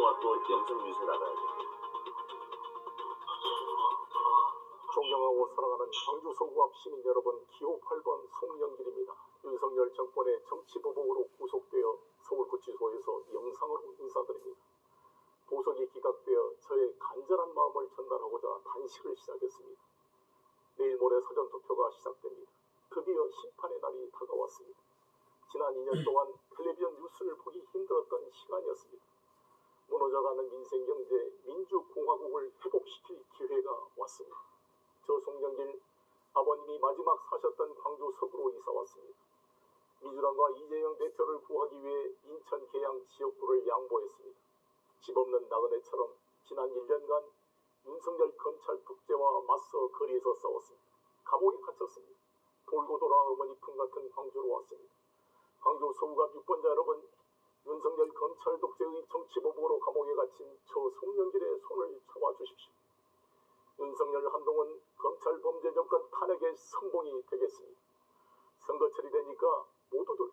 영화 또 영상 뉴스 나가야죠. 존경하고 사랑하는 광주 서구 앞 시민 여러분, 기호 8번 송영길입니다. 윤석열 정권의 정치보복으로 구속되어 서울구치소에서 영상으로 인사드립니다. 보석이 기각되어 저의 간절한 마음을 전달하고자 단식을 시작했습니다. 내일 모레 사전투표가 시작됩니다. 드디어 심판의 날이 다가왔습니다. 지난 2년 동안 텔레비전 뉴스를 보기 힘들었던 시간이었습니다. 무너져가는 민생경제, 민주공화국을 회복시킬 기회가 왔습니다. 저 송영길, 아버님이 마지막 사셨던 광주 서구로 이사왔습니다. 민주당과 이재명 대표를 구하기 위해 인천 계양 지역구를 양보했습니다. 집 없는 나그네처럼 지난 1년간 윤석열 검찰 독재와 맞서 거리에서 싸웠습니다. 감옥에 갇혔습니다. 돌고 돌아 어머니 품 같은 광주로 왔습니다. 광주 서구갑 유권자 여러분, 윤석열 검찰 독재의 정치보복으로 감옥에 갇힌 저 송영길의 손을 잡아주십시오. 윤석열 한동훈 검찰 범죄 정권 탄핵의 선봉이 되겠습니다. 선거철이 되니까 모두들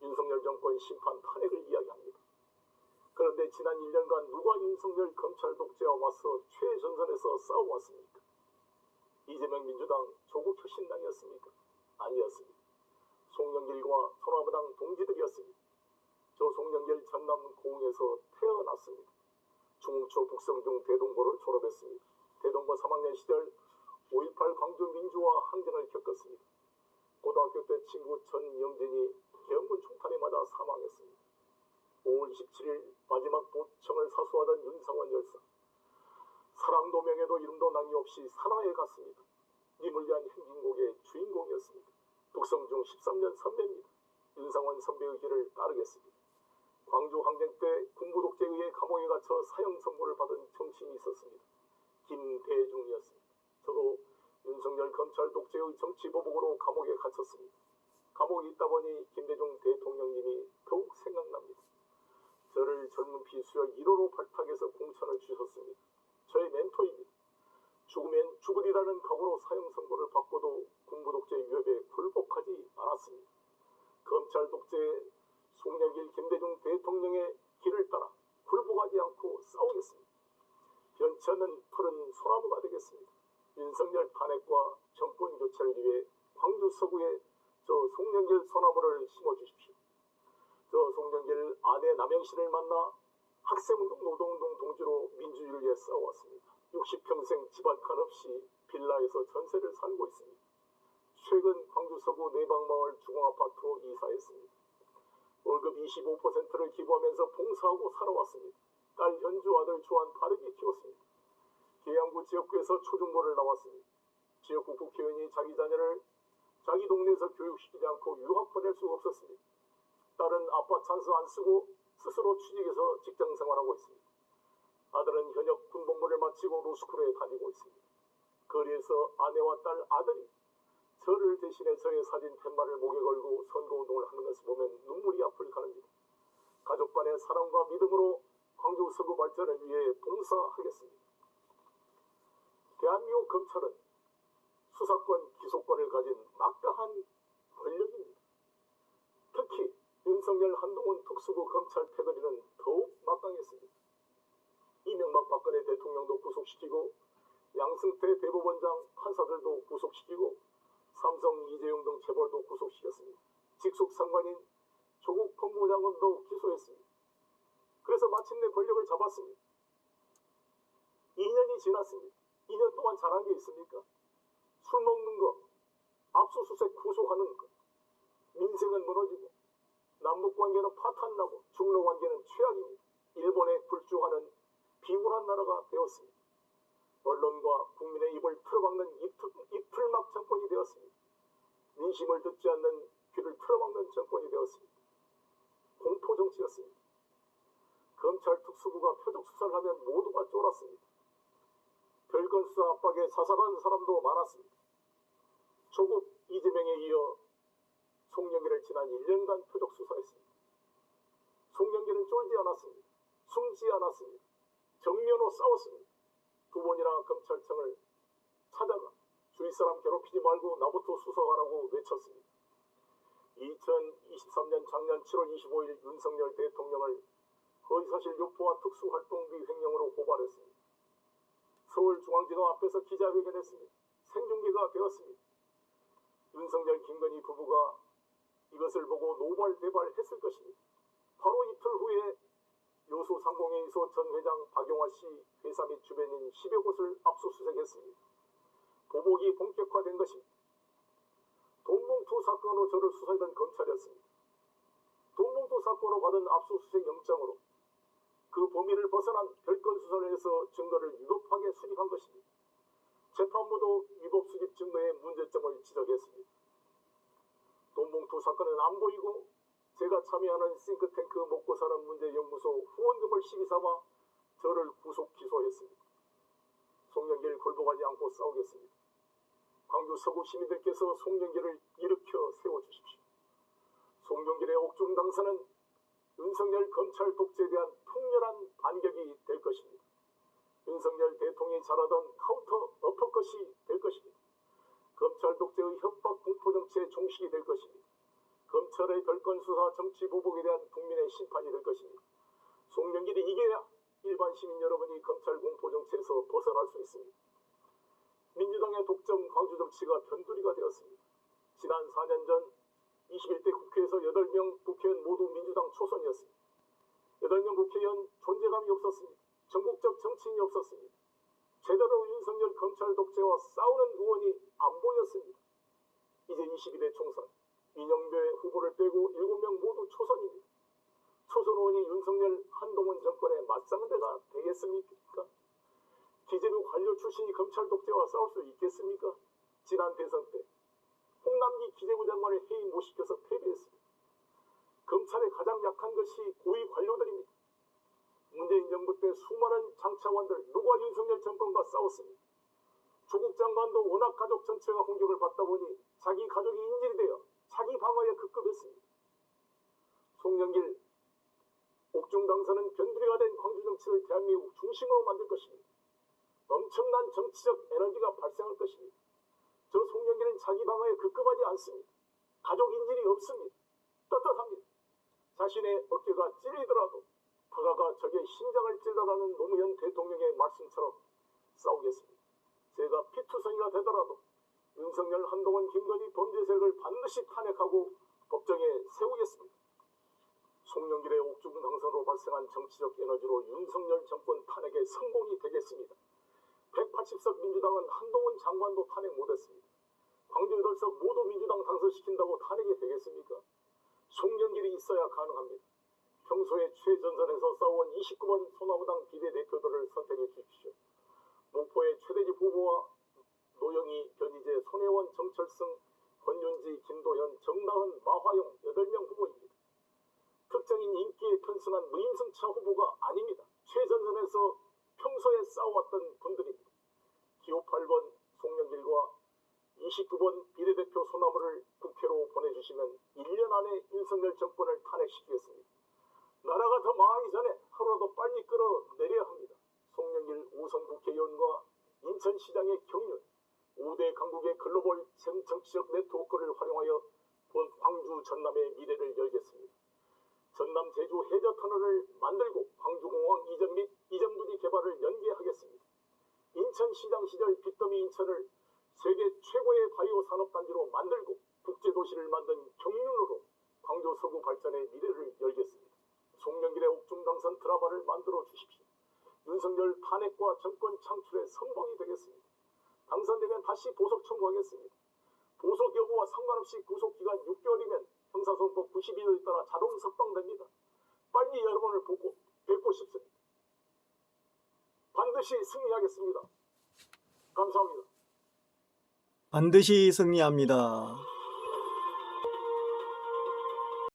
윤석열 정권 심판 탄핵을 이야기합니다. 그런데 지난 1년간 누가 윤석열 검찰 독재와 맞서 최전선에서 싸워왔습니까? 이재명 민주당 조국 혁신당이었습니까? 아니었습니다. 송영길과 소나무당 동지들이었습니다. 저 송영길 전남 고흥에서 태어났습니다. 중흥초 북성중 대동고를 졸업했습니다. 대동고 3학년 시절 5.18 광주 민주화 항쟁을 겪었습니다. 고등학교 때 친구 전영진이 계엄군 총탄에 맞아 사망했습니다. 5월 27일 마지막 도청을 사수하던 윤상원 열사. 사랑도 명예도 이름도 낭이 없이 산하에 갔습니다. 님을 위한 행진곡의 주인공이었습니다. 북성중 13년 선배입니다. 윤상원 선배의 길을 따르겠습니다. 광주 항쟁 때 군부 독재에 의해 감옥에 갇혀 사형 선고를 받은 정치인이 있었습니다. 김대중이었습니다. 저도 윤석열 검찰 독재의 정치보복으로 감옥에 갇혔습니다. 감옥에 있다 보니 김대중 대통령님이 더욱 생각납니다. 저를 젊은 피 수혈 1호로 발탁해서 공천을 주셨습니다. 저의 멘토입니다. 죽으면 죽으리라는 각오로 사형 선고를 받고도 군부 독재 위협에 굴복하지 않았습니다. 검찰 독재의 송영길 김대중 대통령의 길을 따라 굴복하지 않고 싸우겠습니다. 변치 않는 푸른 소나무가 되겠습니다. 윤석열 탄핵과 정권 교체를 위해 광주 서구에 저 송영길 소나무를 심어주십시오. 저 송영길 아내 남영씨를 만나 학생운동 노동운동 동지로 민주주의를 위해 싸워왔습니다. 60평생 집 한 칸 없이 빌라에서 전세를 살고 있습니다. 최근 광주 서구 내방마을 주공아파트로 이사했습니다. 월급 25%를 기부하면서 봉사하고 살아왔습니다. 딸 현주, 아들 주한 바르게 키웠습니다. 계양구 지역구에서 초중고를 나왔습니다. 지역구 국회의원이 자기 자녀를 자기 동네에서 교육시키지 않고 유학 보낼 수가 없었습니다. 딸은 아빠 찬스 안 쓰고 스스로 취직해서 직장 생활하고 있습니다. 아들은 현역 군복무를 마치고 로스쿨에 다니고 있습니다. 거리에서 아내와 딸, 아들이 저를 대신해 저의 사진 팻말을 목에 걸고 선거운동을 하는 것을 보면 눈물이 앞을 가릅니다. 가족 간의 사랑과 믿음으로 광주 서구 발전을 위해 봉사하겠습니다. 대한민국 검찰은 수사권, 기소권을 가진 막강한 권력입니다. 특히 윤석열 한동훈 특수부 검찰 패거리는 더욱 막강했습니다. 이명박 박근혜 대통령도 구속시키고 양승태 대법원장 판사들도 구속시키고 삼성 이재용 등 재벌도 구속시켰습니다. 직속 상관인 조국 법무장관도 기소했습니다. 그래서 마침내 권력을 잡았습니다. 2년이 지났습니다. 2년 동안 잘한 게 있습니까? 술 먹는 거, 압수수색 구속하는 것, 민생은 무너지고 남북관계는 파탄나고 중로관계는 최악입니다. 일본에 굴중하는 비굴한 나라가 되었습니다. 언론과 국민의 입을 틀어막는 입틀막 정권이 되었습니다. 민심을 듣지 않는 귀를 틀어막는 정권이 되었습니다. 공포정치였습니다. 검찰 특수부가 표적 수사를 하면 모두가 쫄았습니다. 별건 수사 압박에 자살한 사람도 많았습니다. 조국, 이재명에 이어 송영길을 지난 1년간 표적 수사했습니다. 송영길은 쫄지 않았습니다. 숨지 않았습니다. 정면으로 싸웠습니다. 2번이나 검찰청을 찾아가 주위 사람 괴롭히지 말고 나부터 수사하라고 외쳤습니다. 2023년 작년 7월 25일 윤석열 대통령을 허위사실 유포와 특수활동비 횡령으로 고발했습니다. 서울중앙지검 앞에서 기자회견했습니다. 생중계가 되었습니다. 윤석열, 김건희 부부가 이것을 보고 노발대발했을 것입니다. 바로 이틀 후에 요소 상공회의소 전 회장 박용화 씨 회사 및 주변인 10여 곳을 압수수색했습니다. 보복이 본격화된 것입니다. 돈봉투 사건으로 저를 수사하던 검찰이었습니다. 돈봉투 사건으로 받은 압수수색 영장으로 그 범위를 벗어난 별건 수사를 해서 증거를 위법하게 수집한 것입니다. 재판부도 위법 수집 증거의 문제점을 지적했습니다. 돈봉투 사건은 안 보이고 제가 참여하는 싱크탱크 먹고 사는 문제 연구소 후원금을 시비 삼아 저를 구속 기소했습니다. 송영길 굴복하지 않고 싸우겠습니다. 광주 서구 시민들께서 송영길을 일으켜 세워주십시오. 송영길의 옥중 당선은 윤석열 검찰 독재에 대한 통렬한 반격이 될 것입니다. 윤석열 대통령이 잘하던 카운터 어퍼컷이 될 것입니다. 검찰 독재의 협박 공포 정치의 종식이 될 것입니다. 검찰의 별건 수사 정치 보복에 대한 국민의 심판이 될 것입니다. 송영길이 이겨야 일반 시민 여러분이 검찰 공포 정치에서 벗어날 수 있습니다. 민주당의 독점 광주 정치가 변두리가 되었습니다. 지난 4년 전 21대 국회에서 8명 국회의원 모두 민주당 초선이었습니다. 8명 국회의원 존재감이 없었습니다. 전국적 정치인이 없었습니다. 제대로 윤석열 검찰 독재와 싸우는 의원이 안 보였습니다. 이제 22대 총선 이정배 후보를 빼고 7명 모두 초선입니다. 초선 의원이 윤석열 한동훈 정권의 맞상대가 되겠습니까? 기재부 관료 출신이 검찰 독재와 싸울 수 있겠습니까? 지난 대선 때 홍남기 기재부 장관을 회의 못 시켜서 패배했습니다. 검찰의 가장 약한 것이 고위 관료들입니다. 문재인 정부 때 수많은 장차관들 누가 윤석열 정권과 싸웠습니다. 조국 장관도 워낙 가족 전체가 공격을 받다 보니 자기 가족이 인질이 되어 자기 방어에 급급했습니다. 송영길 옥중 당선은 변두리가 된 광주 정치를 대한민국 중심으로 만들 것입니다. 엄청난 정치적 에너지가 발생할 것입니다. 저 송영길은 자기 방어에 급급하지 않습니다. 가족 인질이 없습니다. 떳떳합니다. 자신의 어깨가 찔리더라도 다가가 적의 심장을 찔러라는 노무현 대통령의 말씀처럼 싸우겠습니다. 제가 피투성이가 되더라도 윤석열, 한동훈, 김건희 범죄 세력을 반드시 탄핵하고 법정에 세우겠습니다. 송영길의 옥중 당선으로 발생한 정치적 에너지로 윤석열 정권 탄핵에 성공이 되겠습니다. 180석 민주당은 한동훈 장관도 탄핵 못했습니다. 광주 8석 모두 민주당 당선시킨다고 탄핵이 되겠습니까? 송영길이 있어야 가능합니다. 평소에 최전선에서 싸워온 29번 소나무당 비례대표들을 선택해 주십시오. 목포의 최대집 후보와 노영희, 변희재, 손혜원, 정철승, 권윤지, 김도현, 정다은, 마화용 8명 후보입니다. 특정인 인기에 편승한 무임승차 후보가 아닙니다. 최전선에서 평소에 싸워왔던 분들입니다. 기호 8번 송영길과 29번 비례대표 소나무를 국회로 보내주시면 1년 안에 윤석열 정권을 탄핵시키겠습니다. 나라가 더 망하기 전에 하루라도 빨리 끌어내려야 합니다. 송영길 우선 국회의원과 인천시장의 경륜, 5대 강국의 글로벌 정치적 네트워크를 활용하여 본 광주 전남의 미래를 열겠습니다. 전남 제주 해저 터널을 만들고 광주공항 이전 및 이전 부지 개발을 연계하겠습니다. 인천시장 시절 빚더미 인천을 세계 최고의 바이오 산업단지로 만들고 국제도시를 만든 경륜으로 광주 서구 발전의 미래를 열겠습니다. 송영길의 옥중 당선 드라마를 만들어 주십시오. 윤석열 탄핵과 정권 창출의 선봉이 되겠습니다. 당선되면 다시 보석 청구하겠습니다. 보석 여부와 상관없이 구속기간 6개월이면 형사소송법 92조에 따라 자동 석방됩니다. 빨리 여러분을 뵙고 싶습니다. 반드시 승리하겠습니다. 감사합니다. 반드시 승리합니다.